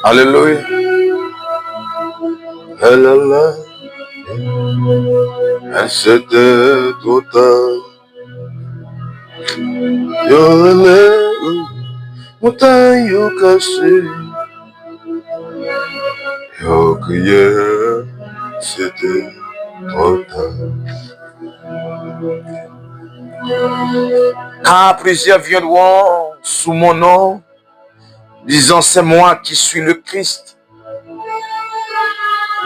Alléluia. Alléluia. C'était total. Yo, montagne cassée. Yo, crié. C'était total. Car plusieurs viendront sous mon nom, disant c'est moi qui suis le Christ.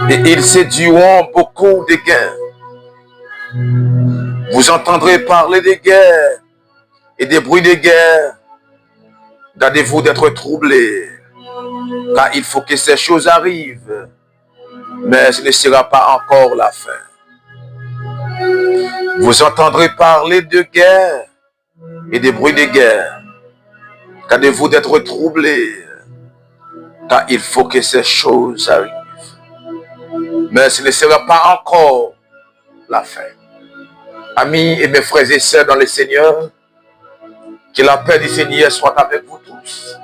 Et ils séduiront beaucoup de guerres. Vous entendrez parler des guerres et des bruits de guerre. Gardez-vous d'être troublés, car il faut que ces choses arrivent, mais ce ne sera pas encore la fin. Vous entendrez parler de guerre et des bruits de guerre. Gardez-vous d'être troublés, car il faut que ces choses arrivent, mais ce ne sera pas encore la fin. Amis et mes frères et sœurs dans le Seigneur, que la paix du Seigneur soit avec vous tous.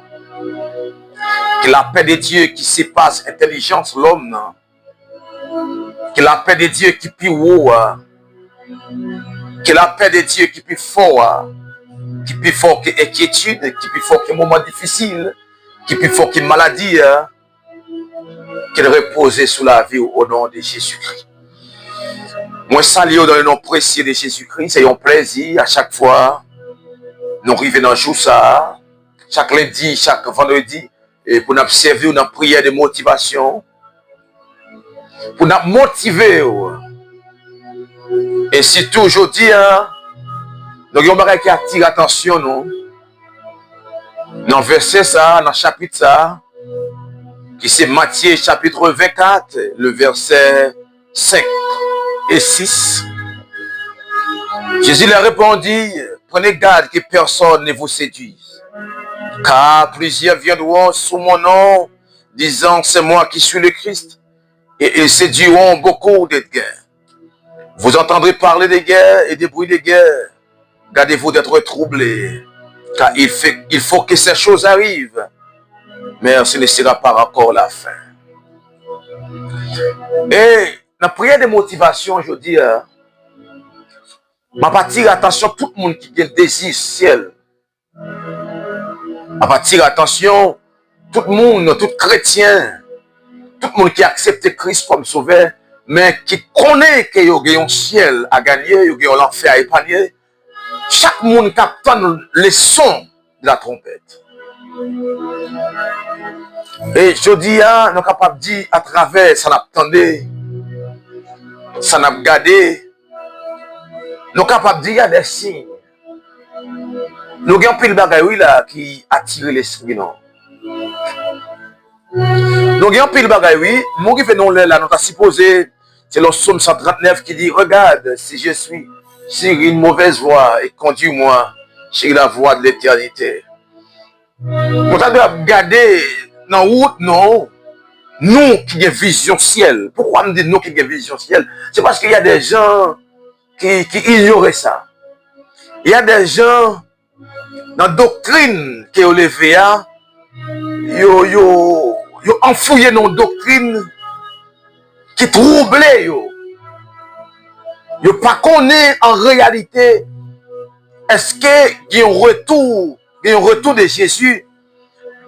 Que la paix de Dieu qui surpasse intelligence l'homme, que la paix de Dieu qui plus haut, que la paix de Dieu qui plus fort que inquiétude, qui plus fort que moment difficile, qui plus fort que maladie, qu'elle repose sous la vie au nom de Jésus-Christ. Moi, salue dans le nom précieux de Jésus-Christ, c'est un plaisir à chaque fois. Nous arrivons dans le jour ça, chaque lundi, chaque vendredi, et pour nous servir dans la prière de motivation, pour nous motiver. Et surtout aujourd'hui, nous avons un bagage qui attire l'attention, nous. Dans le verset ça, dans le chapitre ça, qui c'est Matthieu chapitre 24, le verset 5 et 6. Jésus leur répondit, prenez garde que personne ne vous séduise, car plusieurs viendront sous mon nom, disant c'est moi qui suis le Christ, et ils séduiront beaucoup de guerres. Vous entendrez parler des guerres et des bruits de guerre. Gardez-vous d'être troublés, car il faut que ces choses arrivent, mais ce ne sera pas encore la fin. Et la prière de motivation, je dis, je attire attention tout le monde qui a un désir ciel. Je attire attention tout le monde, tout chrétien, tout le monde qui accepte Christ comme sauveur, mais qui connaît qu'il y a un ciel à gagner, il y a l'enfer à épargner. Chaque monde capte le son de la trompette. Et je dis, nous sommes capables de dire à travers ça, n'attendez, ça n'a gardé. Nous sommes capables de dire qu'il y a des signes. Nous avons pris le bagage là qui attire l'esprit. Nous avons pris le bagage, nous venons là, nous avons supposé, c'est le psaume 139 qui dit, regarde, si je suis sur une mauvaise voie et conduis-moi sur la voie de l'éternité. Nous devons garder dans la route, non, nous qui avons vision ciel. Pourquoi nous disons nous qui avons vision ciel? C'est parce qu'il y a des gens qui ignorent ça. Il y a des gens dans la doctrine qui ont levé, ils ont enfouillé dans la doctrine qui trouble. Ils ne connaissent pas en réalité, est-ce qu'il y a un retour de Jésus?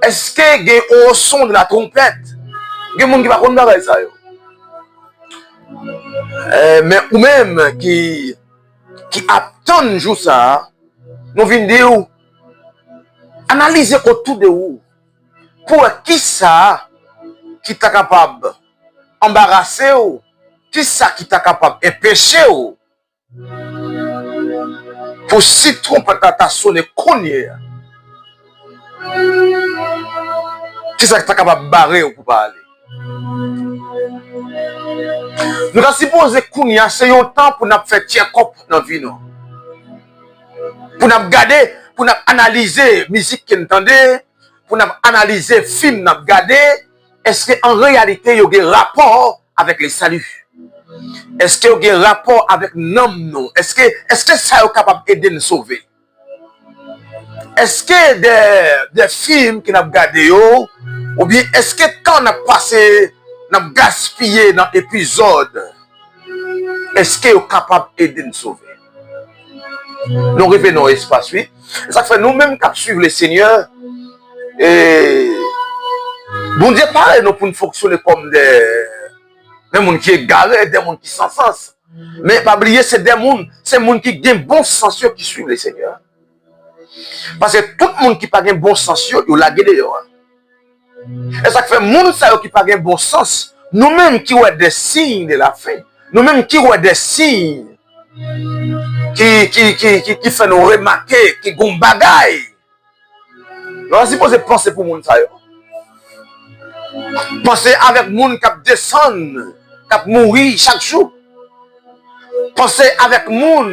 Est-ce qu'il y a un son de la trompette? Il y a des gens qui ne connaissent pas ça. Mais ou même qui attendent juste ça, nous venons dire, analysez autour de vous. Pour qui ça qui est capable d'embarrasser ou qui ça qui est capable d'empêcher ou pour si trompette à sonner cogner. Qui ça qui est capable de barrer ou pour parler. Nous avons supposé que c'est un temps pour nous faire check-up dans la vie. Pour nous regarder, pour nous analyser la musique que nous entendons, pour nous analyser le film que nous regardons. Est-ce qu'en réalité, il y a un rapport avec le salut? Est-ce qu'il y a un rapport avec l'homme? Est-ce que ça est capable d'aider nous sauver? Est-ce que des films que nous regardons, Ou bien est-ce que quand on a passé, on a gaspillé dans l'épisode, est-ce qu'il est capable d'aider nous sauver? Nous revenons dans l'espace, oui. Ça fait nous-mêmes qui suivons le Seigneur. Et bon Dieu, pareil, nous pour fonctionner comme des gens qui sont égarés, des gens qui sont sans sens. Mais pas oublier, c'est des gens qui ont bon sens qui suivent le Seigneur. Parce que tout le monde qui n'a pas bon sens, il l'a guidé. Et ça fait les gens qui n'ont pas bon sens, nous-mêmes qui avons des signes de la fin, nous-mêmes qui avons des signes qui fait nous remarquer, qui ont des bagailles. Nous si vous pensez pour les gens. Pensez avec les gens qui descendent, qui mourent chaque jour. Pensez avec les gens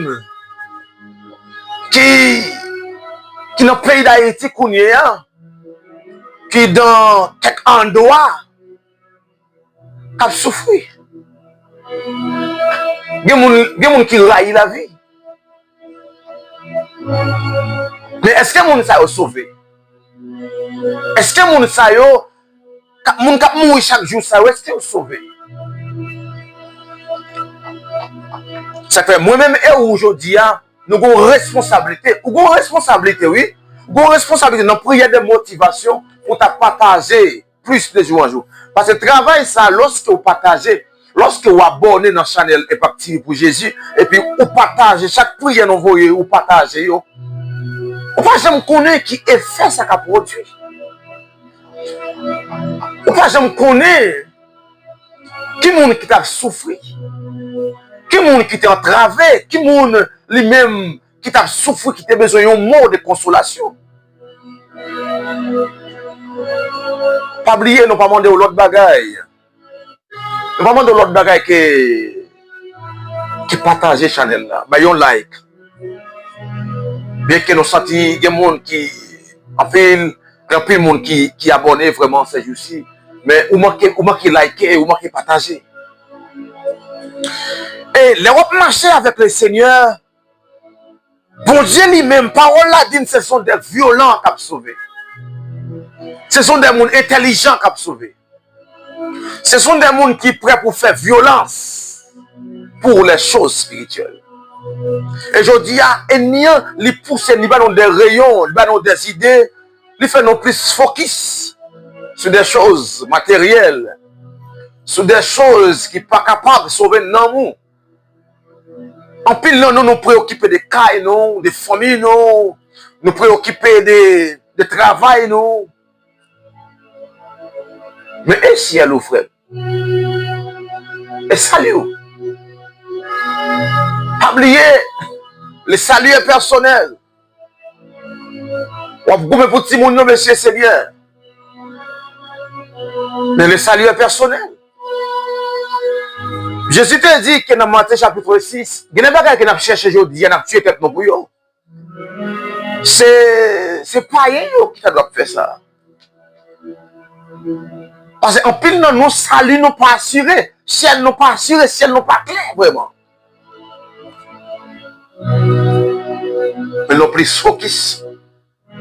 qui dans le pays d'Haïti, qui dans quelques endroits, qui souffrent. Il y a des gens qui raillent la vie. Mais est-ce que les gens sont sauvés? Est-ce que les gens qui mourent chaque jour, est-ce qu'ils sont sauvés? Ça fait moi-même et aujourd'hui, nous avons une responsabilité. Nous avons une responsabilité, oui. Nous avons une responsabilité dans la prière de motivation pour partager plus de jour en jour. Parce que le travail, ça, lorsque vous partagez, lorsque vous abonnez dans la chaîne et partir pour Jésus, et puis vous partagez, chaque prière nous voyez, vous partagez, vous ne pouvez jamais connaître qui effet ça a produit. Vous ne pouvez jamais connaître qui monde qui t'a souffert. Qui monde qui t'a entravé, qui monde lui-même qui t'a souffert, qui t'a besoin d'un mot de consolation. Pas oublier, nous pas demander l'autre bagaille. Nous pas demander l'autre bagaille qui partage channel là. Bah, un like. Bien que nous sentons qu'il y a des gens qui, en fait, il monde qui abonne vraiment ces jours-ci. Mais ou manquez liker, ou manquez partager. Et l'Europe marcher avec le Seigneur. Bon Dieu lui-même, parole là dit, ce sont des violents qui ont sauvé. Ce sont des gens intelligents qui ont sauvé. Ce sont des gens qui sont prêts pour faire violence pour les choses spirituelles. Et je dis, ennemi, il pousse, il va dans des rayons, il va dans des idées, il fait non plus focus sur des choses matérielles, sur des choses qui ne sont pas capables de sauver nous. En pile, nous nous préoccuper des cas, des familles, nous préoccuper de travail. Mais et si elle frère? Et salut. Pas oublier, le salut est personnel. On va pour tout le monde, monsieur, c'est bien. Mais le salut est personnel. Jésus te dit que dans Matthieu chapitre 6, il y a des choses qui ont cherché aujourd'hui, il y a tué tête pour eux. C'est pas eux qui doivent faire ça. Parce qu'en pile, nous salut, nous pas assurés. Si elle nous pas assuré, si elle nous pas clair, vraiment. Mais nous plus focus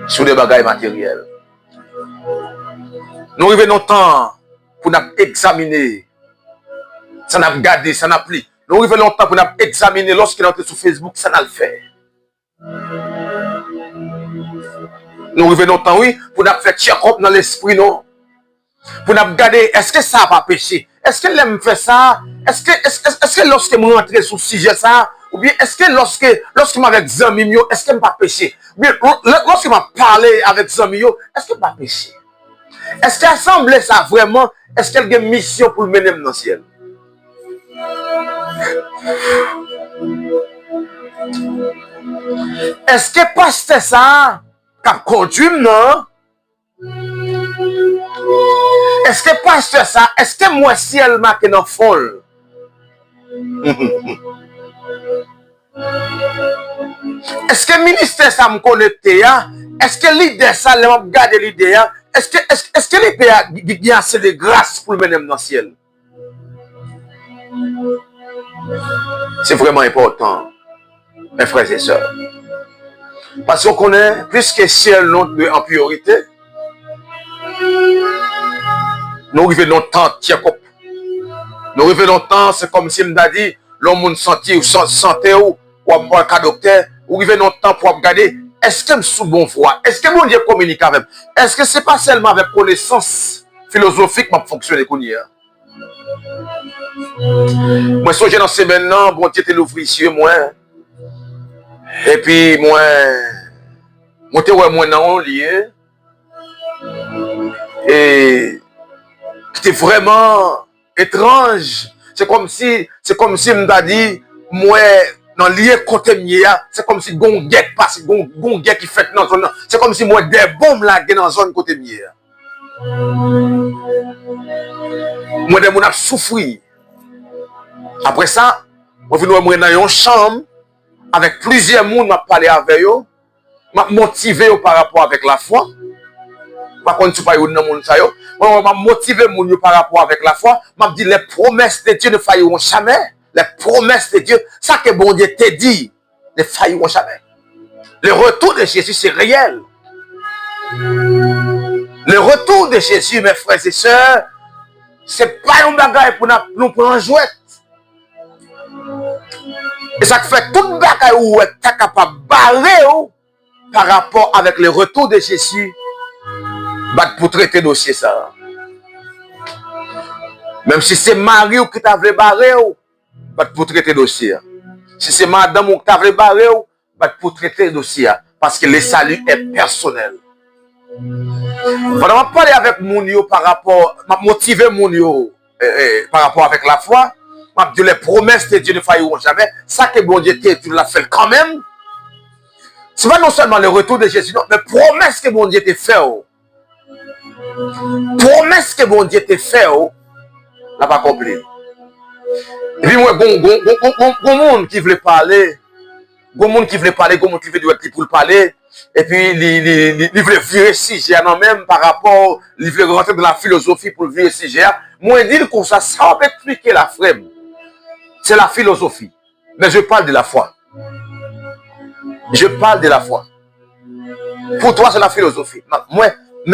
sur les bagages matériels. Nous arrivons dans le temps pour nous examiner. Ça n'a pas gardé, ça n'a plus. Nous arrivons dans le temps pour nous examiner lorsqu'il est sur Facebook, ça n'a le fait. Nous arrivons dans le temps, oui, pour nous faire check-up dans l'esprit, non. Pour nous regarder, est-ce que ça n'a pas péché? Est-ce qu'elle aime faire ça? Est-ce que lorsque je rentre sur ce sujet, ça, ou bien est-ce que lorsque je suis avec Zami, est-ce qu'elle n'a pas péché? Bien, lorsque je parle avec Zami, est-ce qu'elle n'a pas péché? Est-ce qu'elle semble ça vraiment? Est-ce qu'elle a une mission pour le mener dans le ciel? Est-ce que pasteur ça, qui a conduit, non? Est-ce que pasteur ça, est-ce que moi ciel m'a que dans folle? Est-ce que ministère ça me connecté? Est-ce que l'idée ça, je regarde l'idée? Est-ce que l'idée a bien assez de grâce pour le mener dans le ciel? C'est vraiment important, mes frères et sœurs. Parce qu'on connaît plus que ciel non en priorité. Nous arrivons longtemps, Tiakop. Nous arrivons longtemps, c'est comme si m'a dit, l'homme senti ou santé ou un cas docteur, ou arrivons longtemps pour regarder, est-ce que je suis bon voie? Est-ce que mon Dieu communique avec? Est-ce que c'est pas seulement avec connaissance philosophique que je fonctionne comme hier? Moi, je suis dans ces maintenant, bon Dieu, t'es l'ouvrier, moi. Et puis, moi, t'es moi dans le lieu. Et c'était vraiment étrange. C'est comme si me t'a dit, moi, dans le lieu côté mien, c'est comme si gon guet passe, gon guet qui fait dans zone. C'est comme si moi des bombes là dans zone côté mien. Moi des moun a souffri. Après ça, moi venu moi dans une chambre avec plusieurs moun m'a parlé avec eux, m'a motivé par rapport avec la foi. Par contre, tu pas yo dans moun sa yo. Moi m'a motivé moun yo par rapport avec la foi, m'a dit les promesses de Dieu ne failliront jamais. Les promesses de Dieu, ça que bon Dieu t'a dit, ne failliront jamais. Le retour de Jésus, c'est réel. Le retour de Jésus, mes frères et sœurs, c'est pas un bagage pour nous prendre en jouet. Et ça fait tout bagage où tu es capable de barrer par rapport avec le retour de Jésus pour traiter le dossier ça. Même si c'est Marie qui t'a voulu barrer, pour traiter le dossier. Si c'est madame qui t'a voulu barrer, pour traiter le dossier. Parce que le salut est personnel. Pendant que je parle avec Mounio par rapport, je motiver Mounio par rapport avec la foi, je dis les promesses de Dieu ne failliront jamais. Ça que bon Dieu tu l'as fait quand même. Ce n'est pas non seulement le retour de Jésus, non, mais promesses que bon Dieu t'a fait. Promesses que bon Dieu t'a fait, n'a pas compris. Et puis moi, bon monde qui voulait parler, bon monde qui voulait parler, bon monde qui voulait pour parler. Et puis, il voulait virer sujet, non, même par rapport, il voulait rentrer dans la philosophie pour virer sujet. Moi, je dis comme ça va expliquer la frère. C'est la philosophie. Mais je parle de la foi. Je parle de la foi. Pour toi, c'est la philosophie.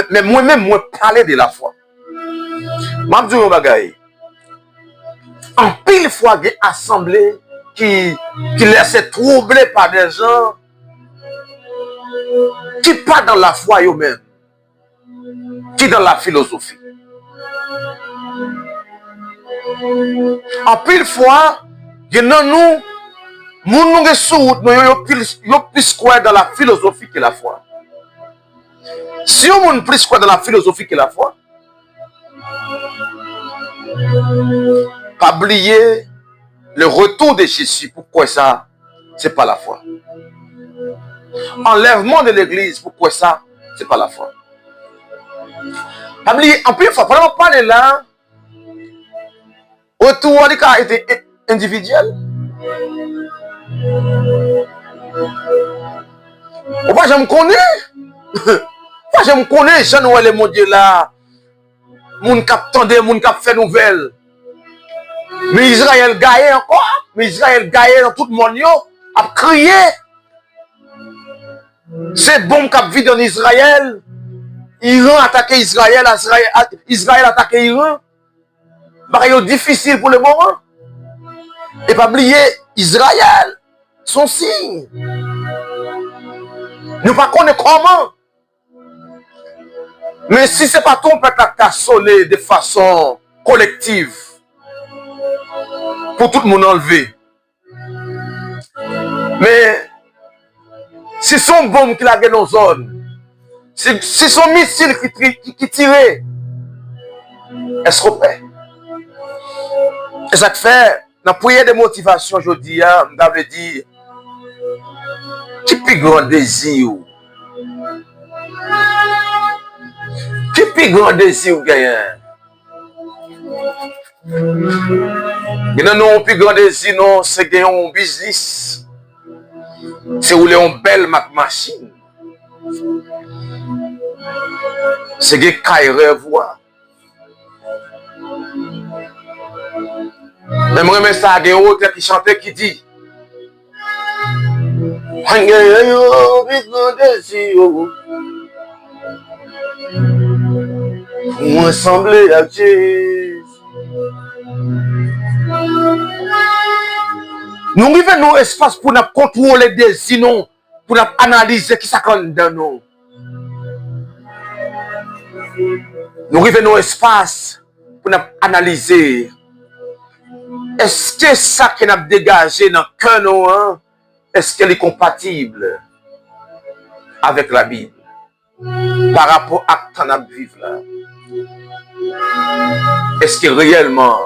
Mais moi-même, moi, parler de la foi. Je dis un bagay. En pile fois, il y a des assemblées qui laissent troubler par des gens qui pas dans la foi eux-mêmes, qui dans la philosophie. En pile fois, il y a nous plus quoi dans la philosophie que la foi. Si on est plus quoi dans la philosophie que la foi, pas oublier le retour de Jésus. Pourquoi ça? C'est pas la foi. Enlèvement de l'église, pourquoi ça? C'est pas la foi. Pas oublier, en plus, il faut vraiment parler là. Retour des cas était individuel. Pourquoi je me connais? Pourquoi je me connais? Je ne vois les mots là. Moun kap tande, moun kap fait nouvelle. Mais Israël gagne encore. Mais Israël gagne dans tout le monde. A crié. C'est bon kap vide en Israël. Iran attaque Israël. Israël attaque Iran. C'est difficile pour le moment. Et pas oublier Israël. Son signe. Nous ne connaissons pas comment. Mais si ce n'est pas ton peuple qui a sonné de façon collective pour tout le monde enlever. Mais si son bombe qui l'a gagné dans la zone, si son missile qui tirait, est-ce qu'on fait? Et ça fait, dans la prière de motivation aujourd'hui, je veux dire, qui est le plus grand désir? Qui est le plus grand désir gagnant? Non, le plus grand désir, non, c'est gagner un business. C'est rouler une belle machine. C'est gagner un revoir. Même remets ça à un autre qui chantait qui dit Pour ressembler à Jésus. Nous arrivons dans l'espace pour nous contrôler des sinon, pour nous analyser qui ça compte dans nous. Nous arrivons dans l'espace pour nous analyser. Est-ce que ça qui n'a dégagé dans le cœur nous, hein, est-ce qu'elle est compatible avec la Bible par rapport à ce qu'on a vécu là? Est-ce que réellement,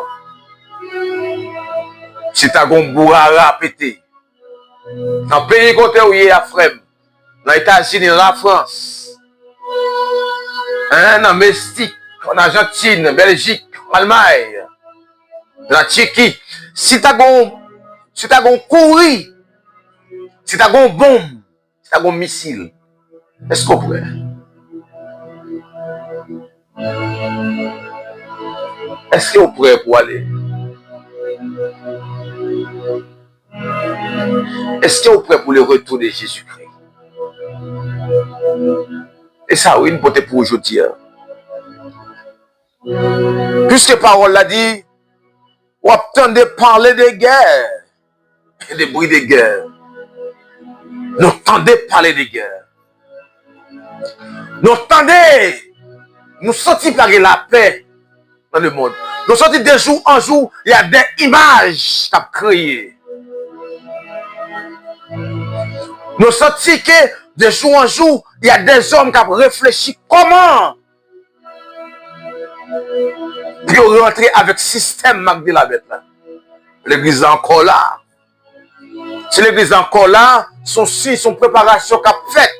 si tu as un bourrara pété, dans le pays côté où il y a frère, dans les États-Unis, dans la France, hein, en Mexique, en Argentine, en Belgique, en Allemagne, dans la Tchéquie, si tu as un courri, si tu as une bombe, si tu as un missile, est-ce qu'on peut? Est-ce qu'on pourrait pour aller? Est-ce qu'on prêt pour le retour de Jésus-Christ? Et ça, oui, une beauté pour aujourd'hui. Puisque parole l'a dit, on entendait parler de guerre et des bruits de guerre. Nous entendez parler de guerre. Nous entendez, nous sentons parler la paix dans le monde. Nous sentons de jour en jour, il y a des images qui ont créé. Nous sentons que de jour en jour, il y a des hommes qui ont réfléchi comment pour rentrer avec le système de la bête là. L'église est encore là. Si l'église est encore là, son préparation qu'a faite.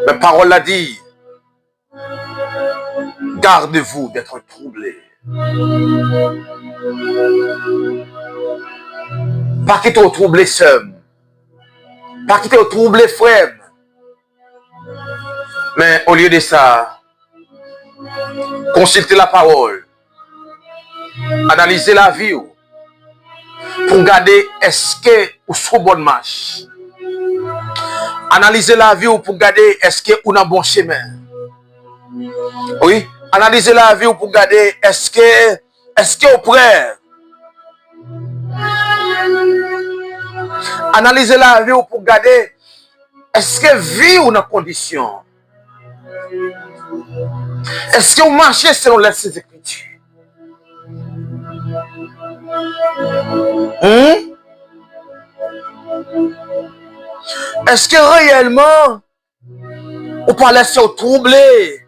La parole l'a dit. Gardez-vous d'être troublés. Pas quitter au troublé seul. Pas quitter au troublé frère. Mais au lieu de ça, consultez la parole. Analysez la vie pour regarder est-ce que vous êtes bonne marche. Analysez la vie pour regarder est-ce que vous êtes dans bon chemin. Oui, analysez la vie pour regarder est-ce que vous prêt. Analysez la vie pour regarder est-ce que vie ou dans condition. Est-ce que vous marchez selon les Écritures? Est-ce que réellement vous parlez sur troublé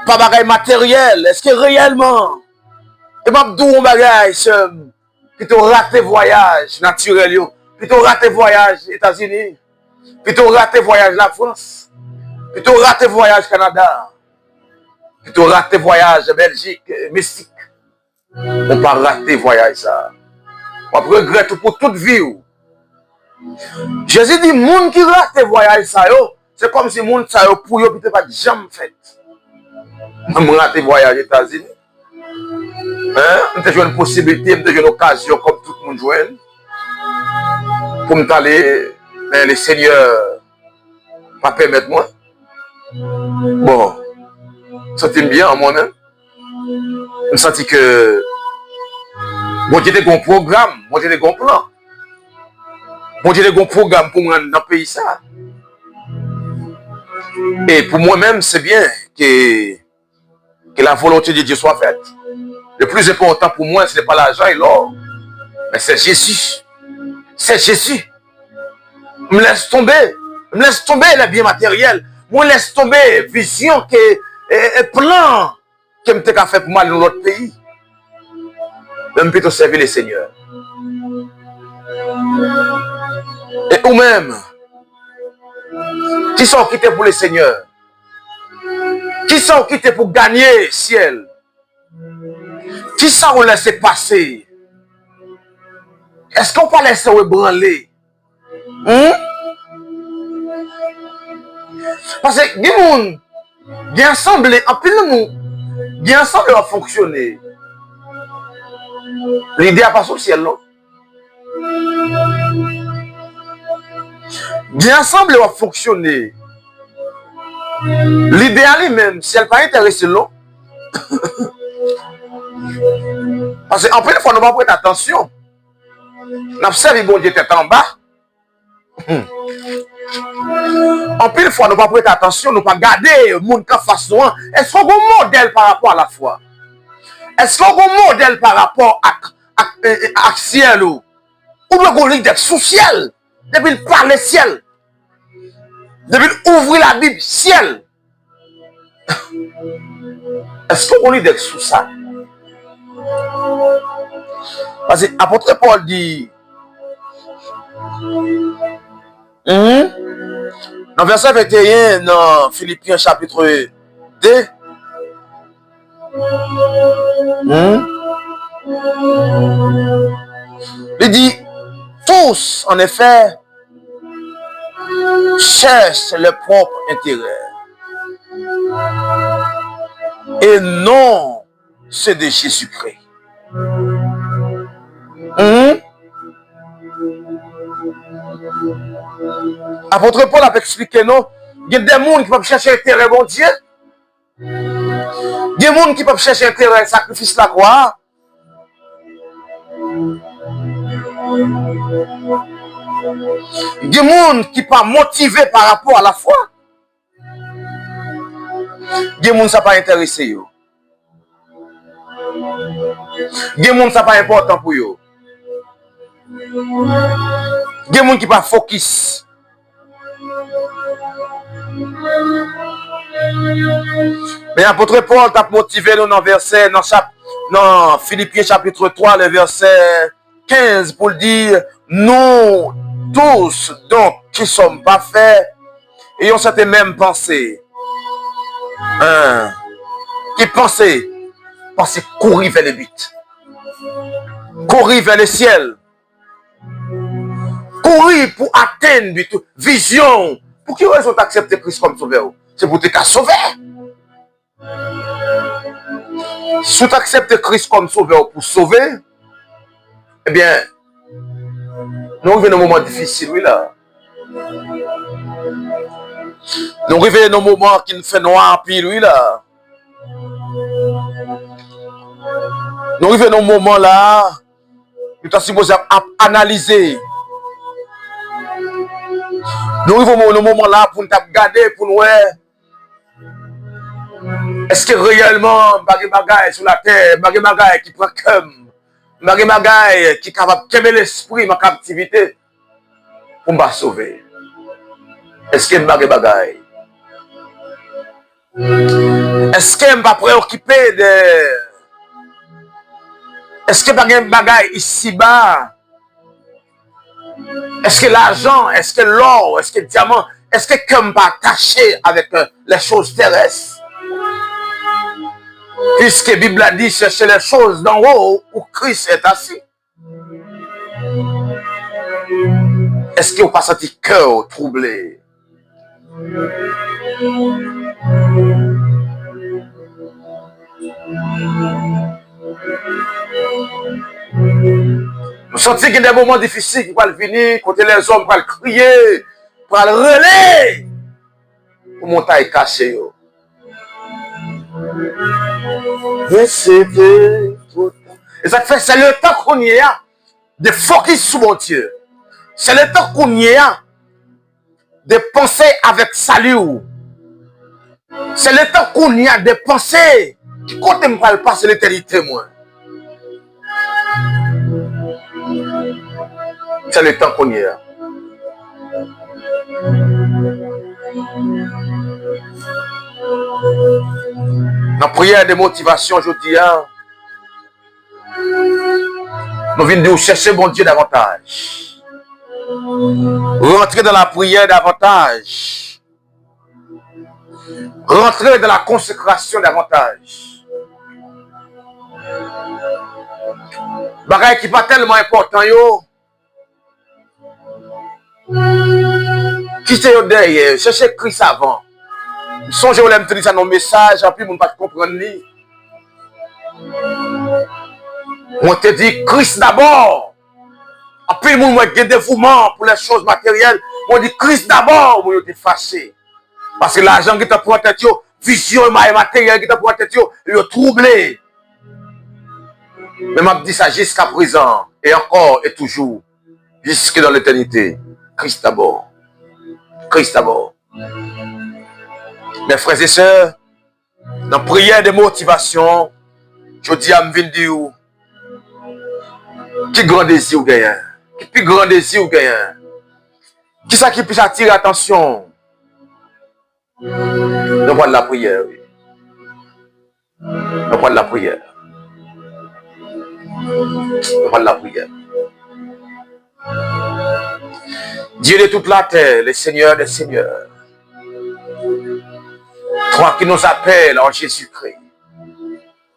par bagaille matériel? Est-ce que réellement et pas d'où bagaille plutôt raté voyage naturel, plutôt raté voyage États-Unis, plutôt raté voyage la France, plutôt raté voyage Canada, plutôt raté voyage Belgique, Mexique. On pas raté voyage ça. On regrette pour toute vie. Jésus dit, monde qui rate voyage ça c'est comme si monde ça pour yo peut pas jamais fait. Même raté voyage aux États-Unis. Hein, on a une possibilité, on a une occasion comme tout le monde joue. Pour me aller, mais le Seigneur va permettre moi. Bon, je me sens bien en moi-même. Je me sens que moi j'ai des bons programmes, moi j'ai des bons plans. Moi j'ai des bons programmes pour moi dans le pays ça. Et pour moi-même, c'est bien que la volonté de Dieu soit faite. Le plus important pour moi, ce n'est pas l'argent et l'or, mais c'est Jésus. C'est Jésus. Me laisse tomber les biens matériels. Me laisse tomber vision et plan que me fait pour moi dans l'autre pays. Même plutôt servir le Seigneur. Et ou même, qui sont quittés pour le Seigneur? Qui sont quittés pour gagner le ciel? Qui ça on laisse passer? Est-ce qu'on peut laisser ébranler? Parce que les gens qui ensemble, en plus de nous, qui ensemble va fonctionner. L'idée a pas sur le ciel, non? Bien ensemble, va fonctionner. L'idéal même, si elle n'est pas intéressée, non. Parce qu'en plus, il faut nous pas prêter attention. Nous observons bon Dieu tête en bas. En plus, il faut nous pas prêter attention, nous pas garder le monde qui face nous. Est-ce qu'on a un modèle par rapport à la foi? Est-ce qu'on a un modèle par rapport à ciel? Ou bien qu'on lit d'être sous ciel? Depuis le parler ciel? Depuis ouvrir la Bible ciel? Est-ce qu'on lit d'être sous ça? Parce que l'apôtre Paul dit, dans verset 21, dans Philippiens chapitre 2, il dit, tous, en effet, cherchent leur propre intérêt et non ceux de Jésus-Christ. Apôtre Paul a expliqué, non? Il y a des gens qui peuvent chercher l'intérêt, bon Dieu. Il y a des gens qui peuvent chercher l'intérêt, sacrifice la croix. Il y a des gens qui ne sont pas motivés par rapport à la foi. Il y a des gens qui ne sont pas intéressés. Il y a des gens qui ne sont pas importants pour eux. Il y a des gens qui ne sont pas focus. Mais l'apôtre Paul t'a motivé nous dans verset, dans Philippiens chapitre 3, le verset 15, pour dire, nous tous, donc, qui sommes parfaits, ayons cette même pensée. Qui pensait courir vers le but. Courir vers le ciel. Courir pour atteindre le but. Vision. Pour qui raison t'accepter Christ comme sauveur? C'est pour te sauver. Si tu acceptes Christ comme sauveur pour sauver, eh bien, nous arrivons dans un moment difficile, oui, là. Nous arrivons dans un moment qui nous fait noir, puis oui, là. Nous arrivons dans un moment là, nous sommes supposés analyser. Nous arrivons dans un moment là pour nous regarder, pour nous voir. Est-ce que réellement, bagay sur la terre, bagay qui prend comme, bagay qui est capable de calmer l'esprit, ma captivité, pour me sauver? Est-ce que bagay? Est-ce que je ne suis pas préoccupé de... Est-ce que bagay ici-bas? Est-ce que l'argent, est-ce que l'or, est-ce que le diamant, est-ce que je ne suis pas attaché avec les choses terrestres? Puisque la Bible a dit, cherchez les choses d'en haut où Christ est assis. Est-ce que vous pas senti cœur troublé? Vous sentez qu'il y a des moments difficiles qui vont venir, côté les hommes vont crier, vont relayer pour monter caché. Et c'était trop tard. Et ça fait, c'est le temps qu'on y a de focus sur mon Dieu. C'est le temps qu'on y a de penser avec salut. C'est le temps qu'on y a de penser qui compte me parle pas, c'est l'éternité, moi. C'est le temps qu'on y a. Dans la prière de motivation, je dis, nous venons de chercher mon Dieu davantage. Rentrer dans la prière davantage. Rentrer dans la consécration davantage. Bagay qui pas tellement important, yo. Quittez derrière, cherchez Christ avant. Songez, on aime te dire ça dans le message, et puis on ne va pas comprendre. On te dit Christ d'abord. Après, on a des dévouements pour les choses matérielles. On dit Christ d'abord, vous êtes fâché. Parce que l'argent qui t'a pour tête, vision et matériel qui t'a pour tête, il est troublé. Mais m'a dit ça jusqu'à présent, et encore et toujours, jusque dans l'éternité. Christ d'abord. Christ d'abord. Mes frères et sœurs, dans la prière de motivation, je dis à me dire, qui grand désir ou gagne? Qui plus grand désir ou gagne? Qui ça qui peut attirer l'attention? Nous prenons la prière, oui. Nous prenons la prière. Nous prenons la prière. Dieu de toute la terre, le Seigneur des seigneurs. Toi qui nous appelles en Jésus-Christ.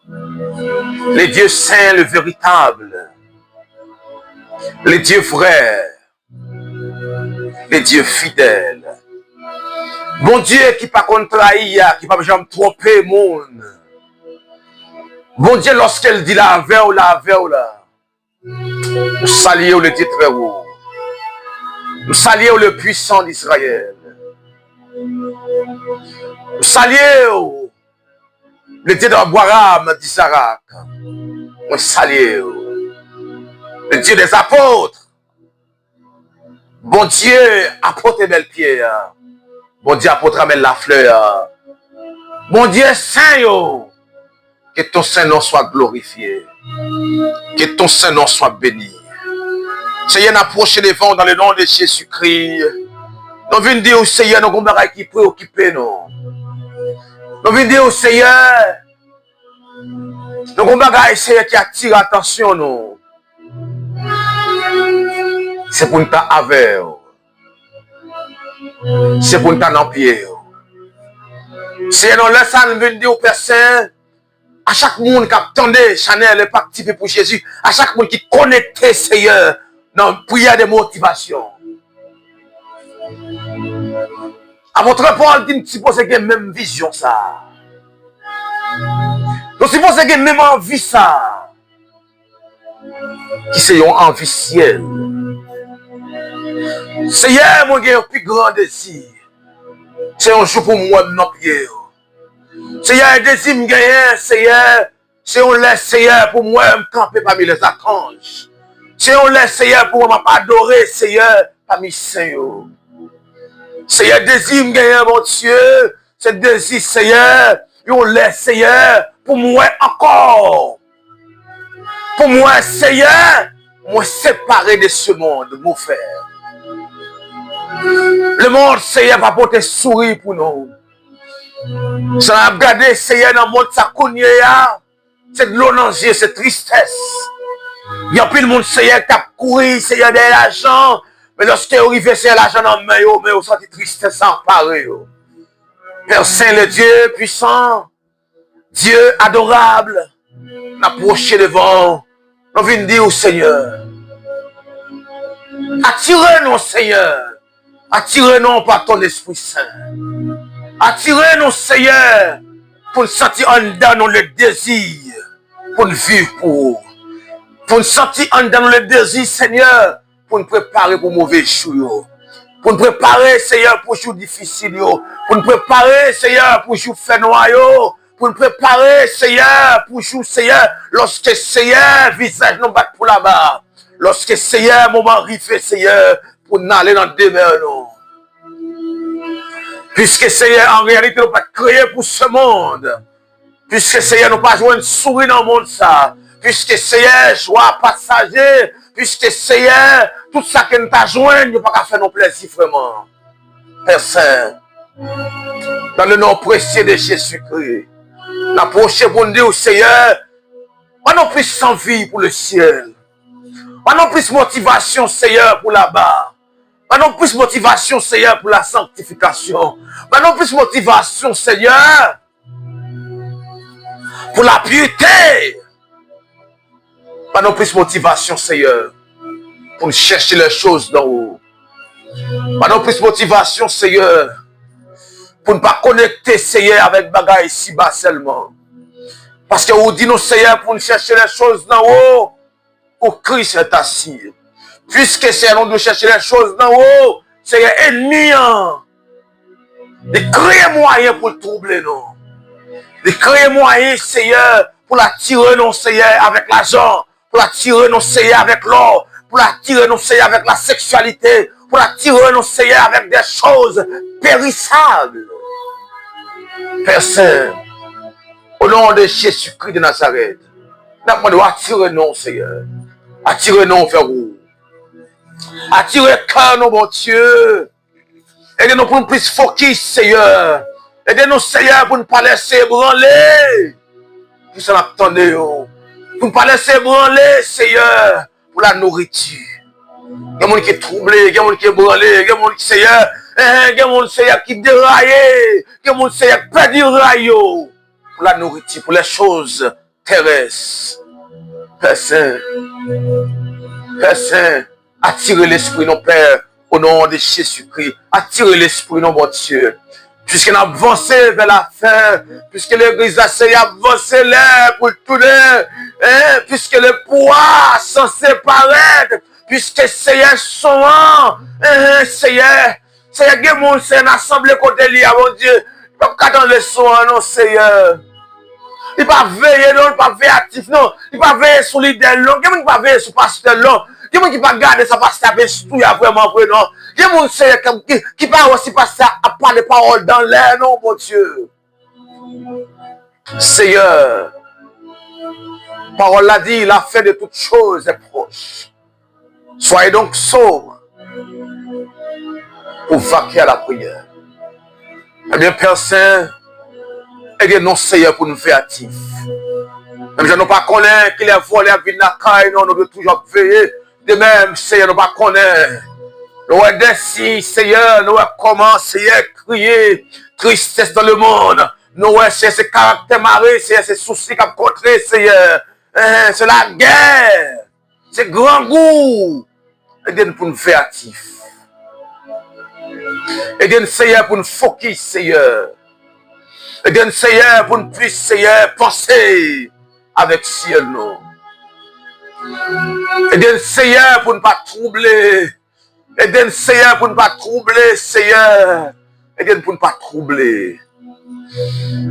Le Dieu saint, le véritable. Le Dieu vrai. Le Dieu fidèle. Bon Dieu qui pas contre trahir, qui pas jamais tromper le monde. Bon Dieu, lorsqu'elle dit la veille ou la veille là. Nous saluons le Dieu très haut. Nous saluons le puissant d'Israël. Nous saluons le Dieu d'Abraham d'Isaac. Nous saluons le Dieu des apôtres. Bon Dieu, apporte belle pierre. Bon Dieu, apporte ramène la fleur. Bon Dieu, Saint, que ton Saint-Nom soit glorifié. Que ton Saint-Nom soit béni. Seigneur, approche les vents dans le nom de Jésus-Christ. Nous venons dire au Seigneur, nous avons des qui préoccupent nous. Nous venons dire au Seigneur, nous avons des Seigneur qui attirent l'attention nous. C'est pour nous avec. C'est pour nous en pied. Seigneur, nous laissons venir dire aux personnes, à chaque monde qui attendait Chanel est participé pour Jésus, à chaque monde qui connectait Seigneur dans la prière de motivation. À votre Paul dit, nous supposons qu'il y a même vision ça. Nous supposons qu'il y a même envie ça. Qui c'est une envie ciel. Seigneur, moi j'ai un plus grand désir. C'est un jour pour moi de prier. Seigneur, un désir me gagne, Seigneur. C'est un laisse, Seigneur, pour moi me camper parmi les archanges. C'est un laisse, Seigneur, pour moi m'adorer, Seigneur, parmi les saints. Seigneur, désir me gagne, mon Dieu. C'est désir, Seigneur. On laisse, Seigneur, pour moi encore. Pour moi, Seigneur, moi séparé de ce monde, mon frère. Le monde, Seigneur, va porter sourire pour nous. Ça a regardé, Seigneur, dans le monde, ça connaît, c'est de l'eau dans les yeux, c'est tristesse. Il y a plus de monde, Seigneur, qui a couru, Seigneur, de l'argent. Mais lorsque vous arrivez, Seigneur, l'argent dans le main, mais vous sentez tristesse emparée. Père Saint, le Dieu puissant, Dieu adorable, n'approchez devant, nous venons dire au Seigneur, attirez-nous, Seigneur, attirez-nous par ton Esprit Saint, attirez-nous, Seigneur, pour nous sentir en dedans le désir, pour nous vivre pour nous sentir en dedans le désir, Seigneur, pour nous préparer pour mauvais jours, pour nous préparer, Seigneur, pour jours difficiles, pour nous préparer, Seigneur, pour jours fait noir, pour nous préparer, Seigneur, pour jours, Seigneur, lorsque, Seigneur, visage nous bat pour là-bas, lorsque, Seigneur, moment arrivé, Seigneur, pour nous aller dans le demeure, nous. Puisque, Seigneur, en réalité, nous pas créé pour ce monde, puisque, Seigneur, nous pas joué une souris dans le monde, ça, puisque, Seigneur, joie passager, puisque, Seigneur, tout ça que nous avons joint, nous pas faire nos plaisirs, vraiment. Père Saint, dans le nom précieux de Jésus-Christ, n'approchez pour nous dire, Seigneur, pas non plus envie pour le ciel, pas non plus motivation, Seigneur, pour là-bas, pas non plus motivation, Seigneur, pour la sanctification, pas non plus motivation, Seigneur, pour la piété, pas non plus motivation, Seigneur, pour chercher les choses d'en haut, pas non plus motivation, Seigneur, pour ne pas connecter, Seigneur, avec bagaille ici-bas seulement. Parce que vous dites, nous, Seigneur, pour nous chercher les choses d'en haut, où Christ est assis. Puisque, Seigneur, nous devons chercher les choses d'en haut, Seigneur, ennemi, de créer moyen pour le troubler, non. De créer moyen, Seigneur, pour l'attirer, non, Seigneur, avec l'argent, pour l'attirer, non, Seigneur, avec l'or, pour l'attirer, non, Seigneur, avec la sexualité, pour l'attirer, non, Seigneur, avec des choses périssables. Père Saint, au nom de Jésus-Christ de Nazareth, nous devons attirer, non, Seigneur. Attirer, non, Frère. Attirer cœur, non, mon Dieu. Aidez-nous pour nous plus focus, Seigneur. Aidez-nous, Seigneur, pour ne pas laisser branler. Pour ça, attendez, pour ne pas laisser branler, Seigneur, pour la nourriture. Il y a des gens qui sont troublés, il y a des gens qui sont branlés, il y a des gens qui, Seigneur, il y a des gens, Seigneur, qui déraillent, il y a des gens, Seigneur, qui perdent du rail pour la nourriture, pour les choses terrestres. Père Saint, attirez l'esprit, non, Père, au nom de Jésus-Christ. Attirez l'esprit, non, mon Dieu. Puisqu'on a avancé vers la fin, puisque l'église a avancé là pour tout puisque le poids s'en sépare, puisque Seigneur son Seigneur, il y a des gens qui sont assemblés côté lui, mon Dieu. Il ne peut pas dans le son, non, Seigneur. Il ne peut pas veiller, non, il ne peut pas veiller actif, non. Il ne peut pas veiller sur l'idée, non. Il ne peut pas veiller sur le pasteur, non. Il y a des gens qui ne peuvent pas garder sa pasteur avec tout, vraiment vrai, non. Il y a des gens qui ne peuvent aussi passer à parler des paroles dans l'air, non, mon Dieu. Seigneur, parole l'a dit, la fin de toutes choses est proche. Soyez donc sobres pour vaquer à la prière. Eh bien, Père Saint, aidez-nous, Seigneur, pour nous faire actifs. Même si nous ne connaissons pas qu'il est volé à vie de la caille, nous devons toujours veiller. De même, Seigneur, nous ne connaissons pas. Nous avons des signes, Seigneur, nous avons comment, Seigneur, crier tristesse dans le monde. Nous avons ce caractère maré, Seigneur, ces soucis qu'on a rencontrés, Seigneur. C'est la guerre. C'est grand goût. Aidez-nous pour nous faire actifs. Aidez-nous, Seigneur, pour nous focus, Seigneur. Aidez-nous, Seigneur, pour nous puissions, Seigneur, penser avec ciel, non. Aidez-nous, Seigneur, pour ne pas troubler. Aidez-nous, Seigneur, pour ne pas troubler, Seigneur. Aidez-nous pour ne pas troubler.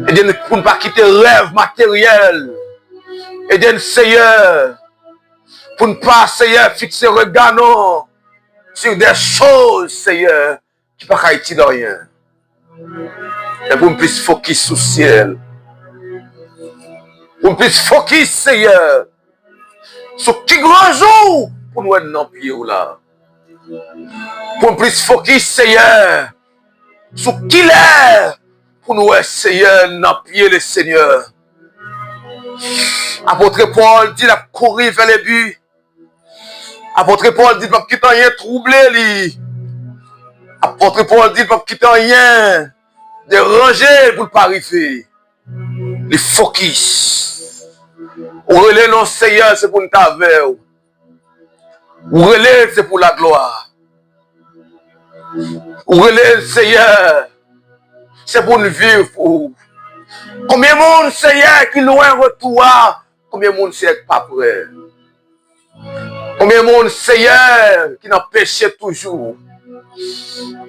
Aidez-nous pour ne pas quitter le rêve matériel. Aidez-nous, Seigneur, pour ne pas, Seigneur, fixer le regard, non, sur des choses, Seigneur, qui ne peuvent pas être dans rien. Et pour nous puissions focus sur le ciel. Pour nous puissions focus, Seigneur, sur qui grand jour pour nous être dans le pied là. Pour nous puissions focus, Seigneur, sur qui l'est pour nous être, Seigneur, dans le pied le Seigneur. Apôtre Paul dit la courir vers les buts. Apôtre Paul dit pas quitter rien troublé lui. Apôtre Paul dit pas quitter rien déranger pour ne pas arriver. Le focus. Ou relais non Seigneur, c'est pour nous t'avoir. Ou relais c'est pour la gloire. Ou relais Seigneur, c'est pour nous vivre. Combien de monde Seigneur qui nous un retour? Combien de monde Seigneur qui pas prêt? Combien de monde Seigneur qui n'a péché toujours?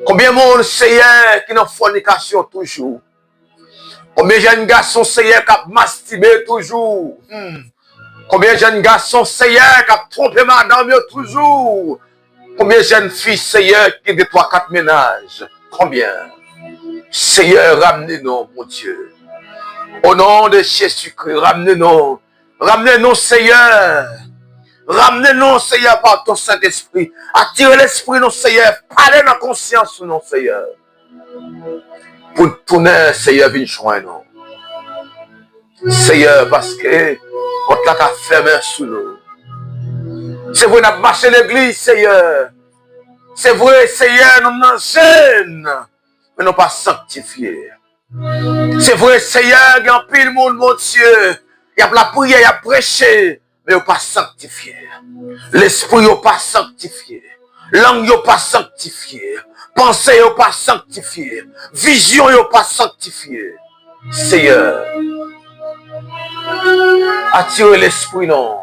Combien de monde Seigneur qui n'a fornication toujours? Combien de jeunes garçons Seigneur qui a masturbé toujours? Combien de jeunes garçons Seigneur qui a trompé madame toujours? Combien de jeunes filles Seigneur qui ont 3-4 ménages? Combien? Seigneur, ramenez-nous, mon Dieu. Au nom de Jésus-Christ, ramenez-nous. Ramenez-nous, Seigneur. Ramenez-nous, Seigneur, par ton Saint-Esprit. Attirez l'Esprit, non, Seigneur. Parlez dans la conscience, non, Seigneur. Pour nous tourner, Seigneur, viens joindre nous. Seigneur, parce que on t'a fermé sous nous. C'est vrai, nous avons marché l'église, Seigneur. C'est vrai, Seigneur, nous nous gênons, mais nous pas sanctifiés. C'est vrai, Seigneur, il y a un pile monde, mon Dieu. Il y a la prière, il y a prêché, mais il n'y a pas sanctifié. L'esprit n'est pas sanctifié. Langue n'est pas sanctifiée. Pensée n'est pas sanctifiée. Vision n'est pas sanctifiée. Seigneur, attirez l'esprit, non.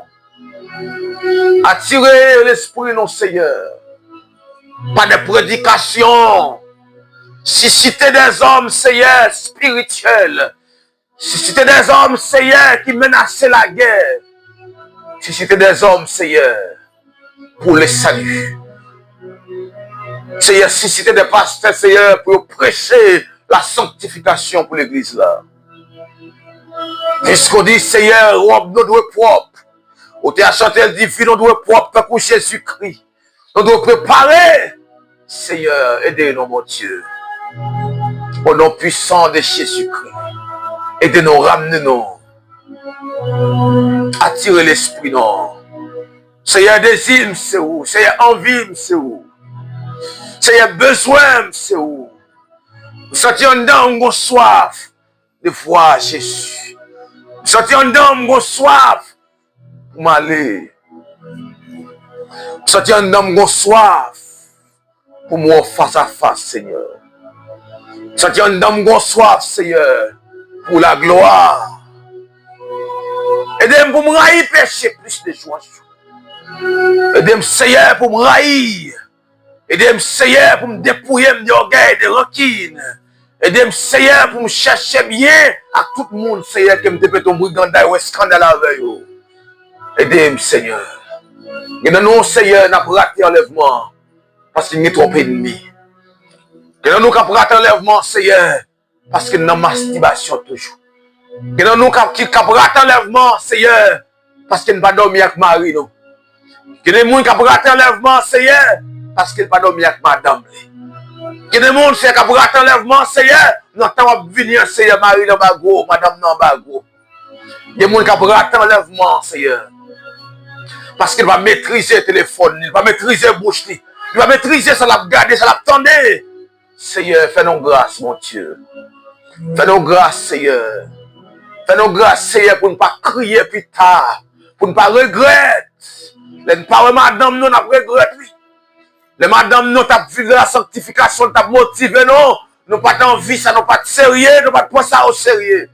Attirez l'esprit, non, Seigneur. pas de prédication. Susciter des hommes, Seigneur, spirituels. Susciter des hommes, Seigneur, qui menaçaient la guerre. Susciter des hommes, Seigneur, pour le salut. Seigneur, susciter des pasteurs, Seigneur, pour prêcher la sanctification pour l'église là. Puisqu'on dit, Seigneur, robe nous doit propre. Au théâtre chantel divin, nous doit propre pour Jésus-Christ. Nous devons préparer. Seigneur, aidez-nous, mon Dieu. Au nom puissant de Jésus-Christ. Aidez-nous, ramenez-nous. Attirez l'esprit, non. Seigneur, désir, c'est où? Seigneur, envie, c'est où? Seigneur, besoin, c'est où? Nous sentions dans une soif de voir Jésus. Nous sentions dans une soif pour m'aller. Nous sentions dans une soif pour moi face à face, Seigneur. Nous sentions dans une soif, Seigneur, pour la gloire. Aidez-moi pour me railler péché plus de joie. Aidez-moi, Seigneur, pour me railler. Aidez-moi, Seigneur, pour me dépouiller de orgueil, de rancune. Aidez-moi, Seigneur, pour me chercher bien à tout le monde, Seigneur, qui me dépêche ton brigandage ou un scandale avec eux. Aidez-moi, Seigneur. Et non, Seigneur, n'a pas raté l'enlèvement parce qu'il y a trop d'ennemis. Et non, nous avons raté l'enlèvement, Seigneur, parce qu'il y a une masturbation toujours. Et non, nous avons raté l'enlèvement, Seigneur, parce qu'il n'y a pas dormi avec Marie. Il y a des gens qui ont raté l'enlèvement, Seigneur, parce qu'il n'y a pas dormi avec Madame. Il y a des gens qui ont raté l'enlèvement, Seigneur, nous avons venir, Seigneur, Marie dans ma gros, Madame dans ma gros. Il y a des gens qui ont raté l'enlèvement, Seigneur. Parce qu'il va maîtriser le téléphone, il va maîtriser la bouche, il va maîtriser ça, la garder, ça l'attendre. Seigneur, fais-nous grâce, mon Dieu. Fais-nous grâce, Seigneur. Fais-nous grâce, Seigneur, pour ne pas crier plus tard, pour ne pas regretter. Les parents, madame, nous n'avons regretté. Les madame, nous avons vu la sanctification, nous avons motivé, nous n'avons pas d'envie, ça n'a pas de sérieux, nous n'avons pas de prendre ça au sérieux.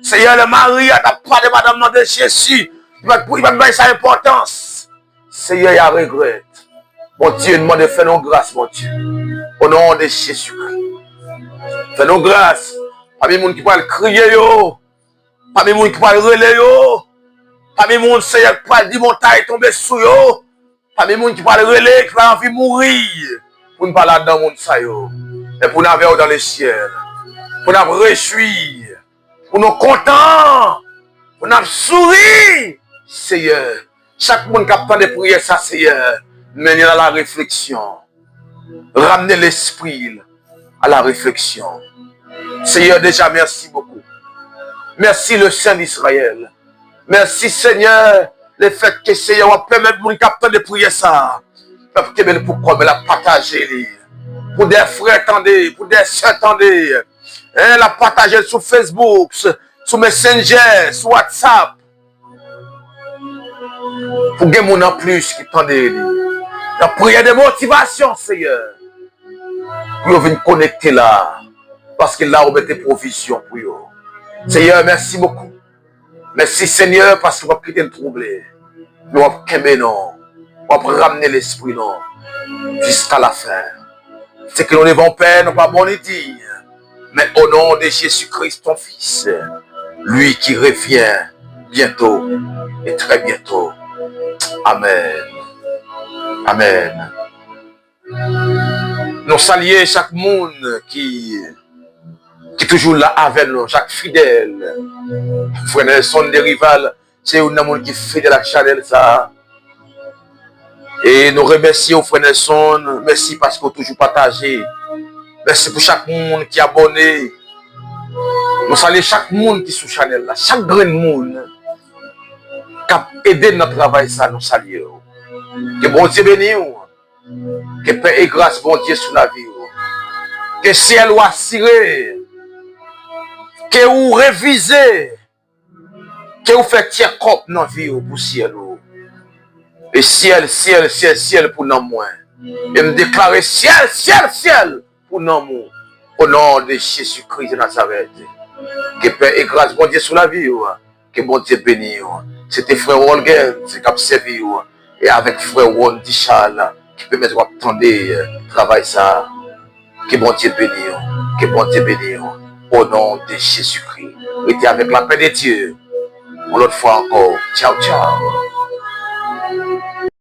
Seigneur, le mari, a parlé de madame de Jésus. Il va donner sa importance. Seigneur, il y a regret. Mon Dieu, nous demande fais-nous grâce, mon Dieu. Au nom de Jésus-Christ. Fais-nous grâce. Parmi les gens qui peuvent crier, parmi les gens qui peuvent relayer, parmi les gens, Seigneur, qui peuvent dire montagne tomber sous eux, parmi les gens qui peuvent relayer, qui peuvent envie de mourir, pour ne pas là dans le monde, et pour nous avoir dans les ciels, pour nous réjouir, pour nous contents, pour nous sourire. Seigneur, chaque monde qui a pas de prière, ça, Seigneur, menez à la réflexion. Ramenez l'esprit à la réflexion. Seigneur, déjà, merci beaucoup. Merci le Saint d'Israël. Merci, Seigneur, le fait que Seigneur va permettre mon capteur de prier ça. Pourquoi me la partager? Pour des frères, attendez, pour des soeurs, attendez. La partager sur Facebook, sur Messenger, sur WhatsApp. Pour que mon en plus qui tendait. La prière de motivation, Seigneur. Pour venir connecter là. Parce que là, on met des provisions pour eux. Seigneur, merci beaucoup. Merci, Seigneur, parce qu'on va quitter le troublé. Nous allons calmer, non. On va ramener l'esprit, non. Jusqu'à la fin. C'est que nous n'avons pas, nous pas bon dire. Mais au nom de Jésus-Christ, ton Fils, lui qui revient bientôt et très bientôt. Amen. Amen. Nous saluons chaque monde qui est toujours là avec nous, chaque fidèle. Frère Nelson des rivales, c'est un monde qui fait de la chaleur ça. Et nous remercions Frère Nelson, merci parce que vous toujours partagé. Merci pour chaque monde qui est abonné. Nous saluons chaque monde qui est sur la chaîne là, chaque grand monde qui a aidé notre travail ça, nous saluons. Que bon Dieu bénisse. Que paix et grâce, bon Dieu, sur la vie. Que ciel ou assuré. Que vous révisez. Que vous faites tiers cop dans la vie pour ciel. Et ciel, ciel, ciel, ciel pour nous moins. Et me déclarer ciel, ciel, ciel pour nous. Au nom de Jésus-Christ de Nazareth. Que paix et grâce, bon Dieu, sur la vie. Que bon Dieu bénisse. C'était frère Wolgen, c'est qui a servi. Et avec frère Ron Dichal. qui permet de attendre travail ça. Que bon Dieu bénisse. Que bon Dieu bénisse. Au nom de Jésus-Christ. Restez avec la paix de Dieu. Pour l'autre fois encore. Ciao, ciao.